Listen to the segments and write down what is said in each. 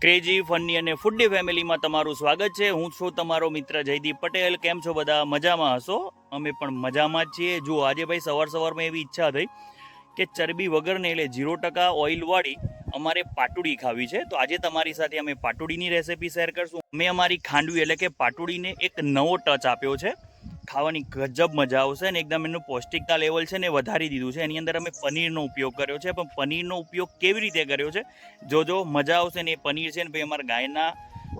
Crazy funny અને ફૂડી ફેમિલીમાં તમારું સ્વાગત છે। હું છું તમારો મિત્ર જયદીપ પટેલ। કેમ છો બધા? મજામાં હશો? અમે પણ મજામાં જ છીએ। જુઓ, આજે ભાઈ સવારમાં એવી ઈચ્છા થઈ કે ચરબી વગરને એટલે 0% ઓઇલવાળી અમારે પાટુડી ખાવી છે। તો આજે તમારી સાથે અમે પાટુડીની રેસિપી શેર કરશું। અમે અમારી ખાંડવી એટલે કે પાટુડીને એક નવો ટચ આપ્યો છે। ખાવાની ગજબ મજા આવશે અને એકદમ એનું પૌષ્ટિકતા લેવલ છે ને વધારી દીધું છે। એની અંદર અમે પનીરનો ઉપયોગ કર્યો છે, પણ પનીરનો ઉપયોગ કેવી રીતે કર્યો છે જો મજા આવશે ને। એ પનીર છે ને ભાઈ અમારા ગાયના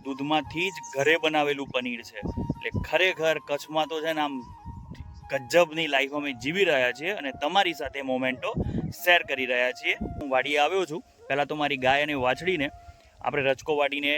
દૂધમાંથી જ ઘરે બનાવેલું પનીર છે, એટલે ખરેખર કચ્છમાં તો છે ને આમ ગજબની લાઈફ અમે જીવી રહ્યા છીએ અને તમારી સાથે મોમેન્ટો શેર કરી રહ્યા છીએ। હું વાડીએ આવ્યો છું। પહેલાં તો મારી ગાય અને વાછડીને આપણે રચકો વાડીને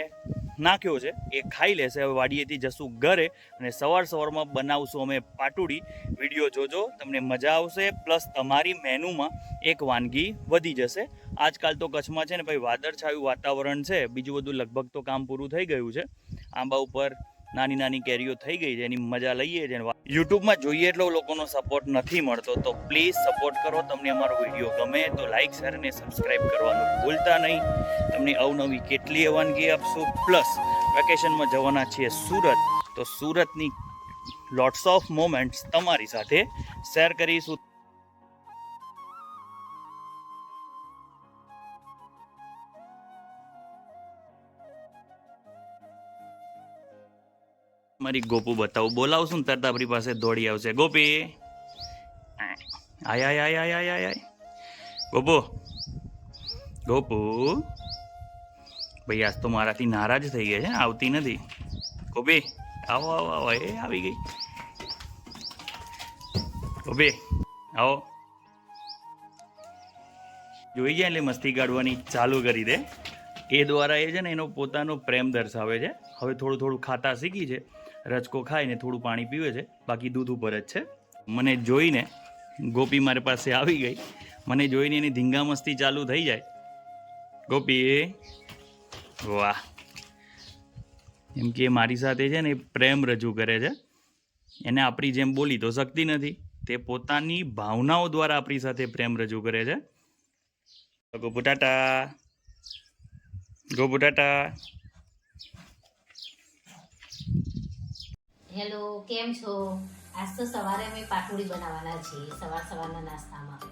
નાખ્યો છે, એ ખાઈ લેશે। હવે વાડીએથી જશું ઘરે અને સવારમાં બનાવશું અમે પાટુડી। વિડીયો જોજો, તમને મજા આવશે, પ્લસ તમારી મેનુમાં એક વાનગી વધી જશે। આજકાલ તો કચ્છમાં છે ને ભાઈ વાદળછાયું વાતાવરણ છે, બીજું બધું લગભગ તો કામ પૂરું થઈ ગયું છે। આંબા ઉપર નાની નાની કેરીઓ થઈ ગઈ છે, એની મજા લઈએ છીએ। યુટ્યુબમાં જોઈએ એટલો લોકોનો સપોર્ટ નથી મળતો, તો પ્લીઝ સપોર્ટ કરો। તમને અમારો વિડીયો ગમે તો લાઇક, શેર અને સબસ્ક્રાઈબ કરવાનું ભૂલતા નહીં। તમને અવનવી કેટલીય વાનગી આપશું, પ્લસ વેકેશનમાં જવાના છીએ સુરત, તો સુરતની લોટ્સ ઓફ મોમેન્ટ્સ તમારી સાથે શેર કરીશું। મારી ગોપુ બતાવું, બોલાવશું ને તરત આપણી પાસે દોડી આવશે। ગોપી, આય આય આય આય આય આય ગોપુ, ગોપુ ભાઈ આજ તો મારાથી નારાજ થઈ ગયા છે, આવતી નથી। ગોપી આવો આવો આવો, એ આવી ગઈ। ગોપી આવો, જોઈ જાય એટલે મસ્તી કાઢવાની ચાલુ કરી દે। એ દ્વારા એ છે ને એનો પોતાનો પ્રેમ દર્શાવે છે। હવે થોડું થોડું ખાતા શીખી છે, રચકો ખાઈને થોડું પાણી પીવે છે, બાકી દૂધ ઉપર જ છે। મને જોઈને ગોપી મારી પાસે આવી ગઈ, મને જોઈને એની ધીંગા મસ્તી ચાલુ થઈ જાય। ગોપી વાહ, એમ કે મારી સાથે છે ને એ પ્રેમ રજૂ કરે છે। એને આપણી જેમ બોલી તો શકતી નથી, તે પોતાની ભાવનાઓ દ્વારા આપણી સાથે પ્રેમ રજૂ કરે છે। ગોપુ ટાટા, ગોપુ ટાટા। હેલો, કેમ છો? આજ તો સવારે અમે પાટુડી બનાવવાના છીએ। સવારના નાસ્તામાં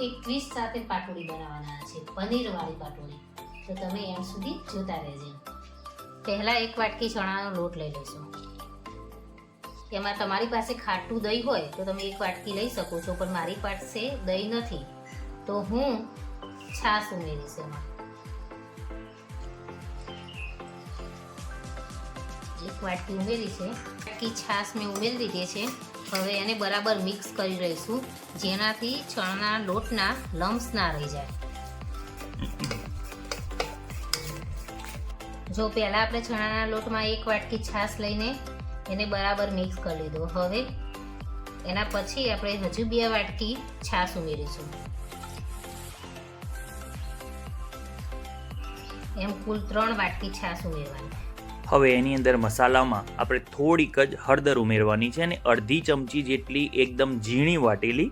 એક ટ્વિસ્ટ સાથે પાટુડી બનાવવાના છે, પનીરવાળી પાટુડી। તો તમે એમ સુધી જોતા રહેજો। પહેલાં 1 વાટકી ચણાનો લોટ લઈ લેશો। એમાં તમારી પાસે ખાટું દહીં હોય તો તમે 1 વાટકી લઈ શકો છો, પણ મારી પાસે દહીં નથી તો હું છાશ ઉમેરીશ। એમાં 1 વાટકી ઉમેરી છે, વાટકી છાશ મેં ઉમેરી દીધી છે। હવે એને બરાબર મિક્સ કરી રહીશું, જેનાથી ચણાના લોટના લમ્સ ના રહી જાય। જો પહેલાં આપણે ચણાના લોટમાં 1 વાટકી છાશ લઈને એને બરાબર મિક્સ કરી લીધો। હવે એના પછી આપણે હજુ 2 વાટકી છાશ ઉમેરીશું। એમ કુલ 3 વાટકી છાશ ઉમેરવાની। હવે એની અંદર મસાલામાં આપણે થોડીક જ હળદર ઉમેરવાની છે અને અડધી ચમચી જેટલી એકદમ ઝીણી વાટેલી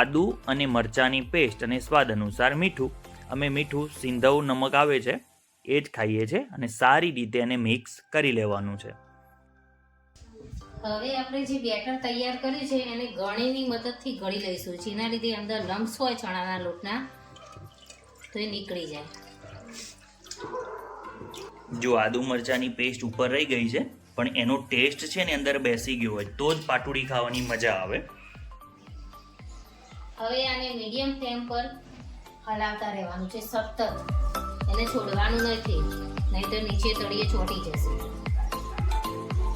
આદુ અને મરચાંની પેસ્ટ અને સ્વાદ અનુસાર મીઠું। અમે મીઠું સિંધવ નમક આવે છે એ જ ખાઈએ છીએ અને સારી રીતે એને મિક્સ કરી લેવાનું છે। હવે આપણે જે બેટર તૈયાર કર્યું છે એને ગળણીની મદદથી ગળી લઈશું, જેના લીધે અંદર લમ્સ હોય ચણાના લોટના તો એ નીકળી જાય। જો આદુ મરચાંની પેસ્ટ ઉપર રહી ગઈ છે, પણ એનો ટેસ્ટ છે ને અંદર બેસી ગયો હોય તો જ પાટુડી ખાવાની મજા આવે। હવે આને મીડિયમ ફ્લેમ પર હલાવતા રહેવાનું છે સતત, એને છોડવાનું નથી, નહીં તો નીચે તળિયે ચોંટી જશે।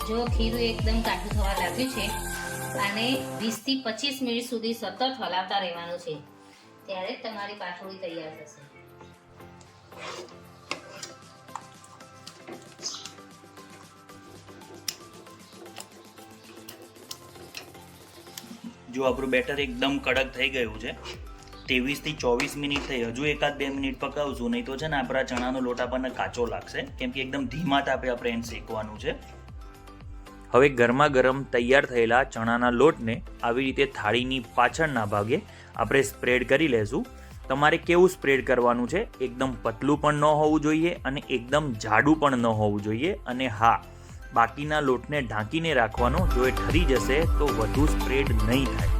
જો ખીરું એકદમ કાઠું થવા લાગ્યું છે, આને 20 થી 25 મિનિટ સુધી સતત હલાવતા રહેવાનું છે, ત્યારે જ તમારી પાટુડી તૈયાર થશે। જો આપણું બેટર એકદમ કડક થઈ ગયું છે, 23 થી 24 મિનિટ થઈ, હજુ 1-2 મિનિટ પકાવશું, નહીં તો છે ને આપણા ચણાનો લોટ આપણને કાચો લાગશે, કેમ કે એકદમ ધીમા તાપે આપણે એને શેકવાનું છે। હવે ગરમા ગરમ તૈયાર થયેલા ચણાના લોટને આવી રીતે થાળીની પાછળના ભાગે આપણે સ્પ્રેડ કરી લેશું તમારે કેવું સ્પ્રેડ કરવાનું છે, એકદમ પતલું પણ ન હોવું જોઈએ અને એકદમ જાડું પણ ન હોવું જોઈએ. અને હા, બાકીના લોટને ઢાંકીને રાખવાનો, જો એ ઠરી જશે તો વધુ સ્પ્રેડ નહીં થાય.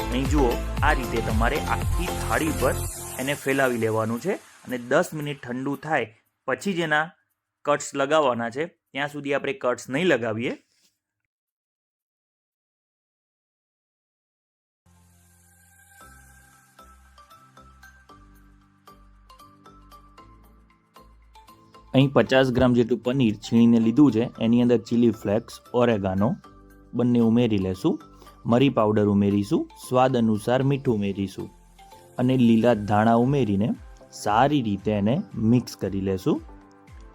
અહીં જુઓ, આ રીતે તમારે આખી થાળી પર એને ફેલાવી લેવાનું છે અને 10 મિનિટ ઠંડુ થાય પછી જ એના કટ્સ લગાવવાના છે. ત્યાં સુધી આપણે કટ્સ નહીં લગાવીએ. અહીં 50 ગ્રામ જેટલું પનીર છીણીને લીધું છે. એની અંદર ચીલી ફ્લેક્સ, ઓરેગાનો બંને ઉમેરી લેશું. મરી પાવડર ઉમેરીશું, સ્વાદ અનુસાર મીઠું ઉમેરીશું અને લીલા ધાણા ઉમેરીને સારી રીતે એને મિક્સ કરી લેશું.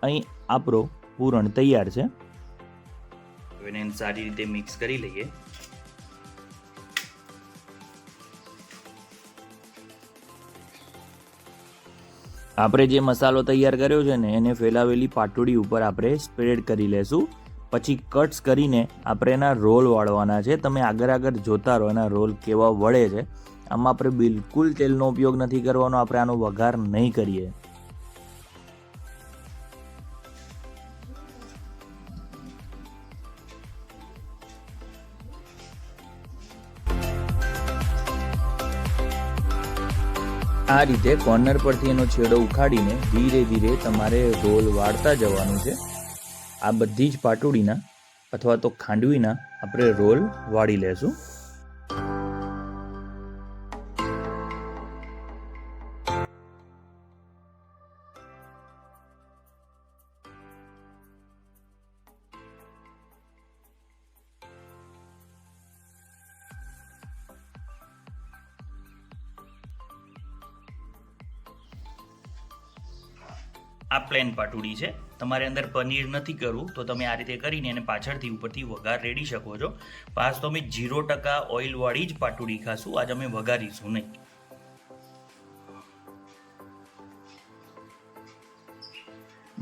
અહીં આપણો પૂરણ તૈયાર છે. એને સારી રીતે મિક્સ કરી લઈએ. આપણે જે મસાલો તૈયાર કર્યો છે ને એને ફેલાવેલી પાટોડી ઉપર આપણે સ્પ્રેડ કરી લેશું. પછી કટ્સ કરીને આપણે એના રોલ વાળવાના છે. તમે આગળ જોતા રહો એના રોલ કેવા વળે છે. આમાં આપણે બિલકુલ તેલનો ઉપયોગ નથી કરવાનો. આપણે આનો વઘાર નહીં કરીએ. આ રીતે કોર્નર પરથી એનો છેડો ઉખાડીને ધીરે ધીરે તમારે રોલ વાળતા જવાનું છે. આ બધી જ પાટોડીના અથવા તો ખાંડવીના આપણે રોલ વાળી લેશું. આ પ્લેન પાટોડી છે. તમારે અંદર પનીર નથી કરવું તો તમે આ રીતે કરીને એને પાછળથી ઉપરથી વઘાર રેડી શકો છો. પાસ તો અમે 0% ઓઇલવાળી જ પાટોડી ખાશું. આજ અમે વઘારીશું નહીં.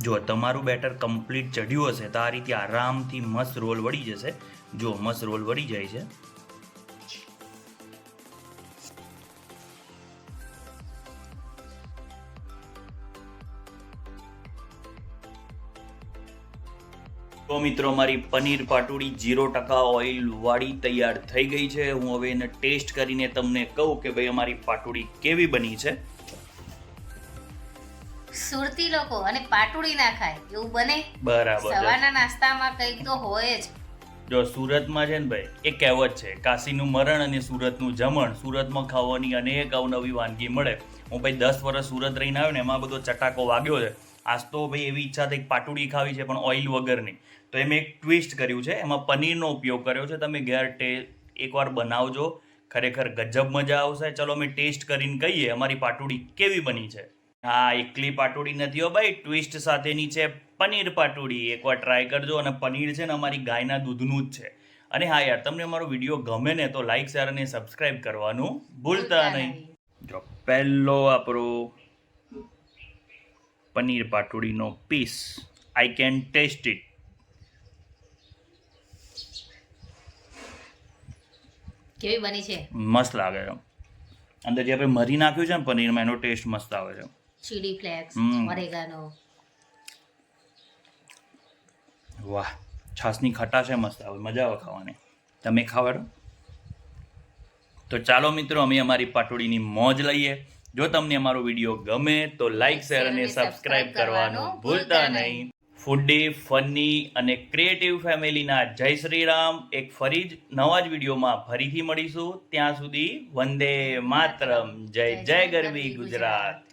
જો તમારું બેટર કમ્પ્લીટ ચઢ્યું હશે તો આ રીતે આરામથી મસ્ત રોલ વળી જશે. જો મસ્ત રોલ વળી જાય છે. તો મિત્રો, મારી પનીર પાટોડી 0% ઓઇલ વાળી તૈયાર થઈ ગઈ છે. હું હવે એને ટેસ્ટ કરીને તમને કહું કે ભાઈ અમારી પાટોડી કેવી બની છે. સુરતી લોકો અને પાટોડી ના ખાય એવું બને? બરાબર. સવારના નાસ્તામાં કંઈક તો હોય જ. જો સુરતમાં છે ને ભાઈ, એ કહેવત છે, કાશીનું મરણ અને સુરતનું જમણ. સુરતમાં ખાવાની અનેક અવનવી વાનગી મળે. હું ભાઈ 10 વર્ષ સુરત રહીને આવ્યો ને, એમાં બધો ચટાકો વાગ્યો છે. આજ તો ભાઈ એવી ઈચ્છા થઈ પાટોડી ખાવી છે પણ ઓઇલ વગરની. તો એમ એક ટ્વિસ્ટ કર્યું છે, એમાં પનીરનો ઉપયોગ કર્યો છે. તમે ઘેર એકવાર બનાવજો, ખરેખર ગજબ મજા આવશે. ચલો અમે ટેસ્ટ કરીને કહીએ અમારી પાટોડી કેવી બની છે. હા, એકલી પાટોડી નથી હો ભાઈ, ટ્વિસ્ટ સાથેની છે પનીર પાટોડી. એકવાર ટ્રાય કરજો. અને પનીર છે ને અમારી ગાયના દૂધનું જ છે. અને હા યાર, તમને અમારો વિડીયો ગમે ને તો લાઈક, શેર અને સબસ્ક્રાઇબ કરવાનું ભૂલતા નહીં. જો પહેલો આપણો પનીર પાટોડીનો piece, I can taste it. કેવી બની છે? મસ્ત લાગે છે. અંદર જે આપણે મરી નાખ્યું છે ને પનીરમાં, એનો ટેસ્ટ મસ્ત આવે છે. Chilli flakes, oregano. વાહ, છાસની ખટાશ મસ્ત આવે, મજા આવે ખાવાની. તમે ખાવા? તો ચાલો મિત્રો, અમે અમારી પાટોડીની મોજ લઈએ. જો તમને અમારો વિડીયો ગમે તો લાઈક, શેર અને સબસ્ક્રાઇબ કરવાનું ભૂલતા નહીં. ફૂડી, ફની અને ક્રિએટિવ ફેમિલીના જય શ્રી રામ. એક ફરી જ નવા જ વિડીયોમાં ફરીથી મળીશું. ત્યાં સુધી વંદે માતરમ. જય જય ગરવી ગુજરાત.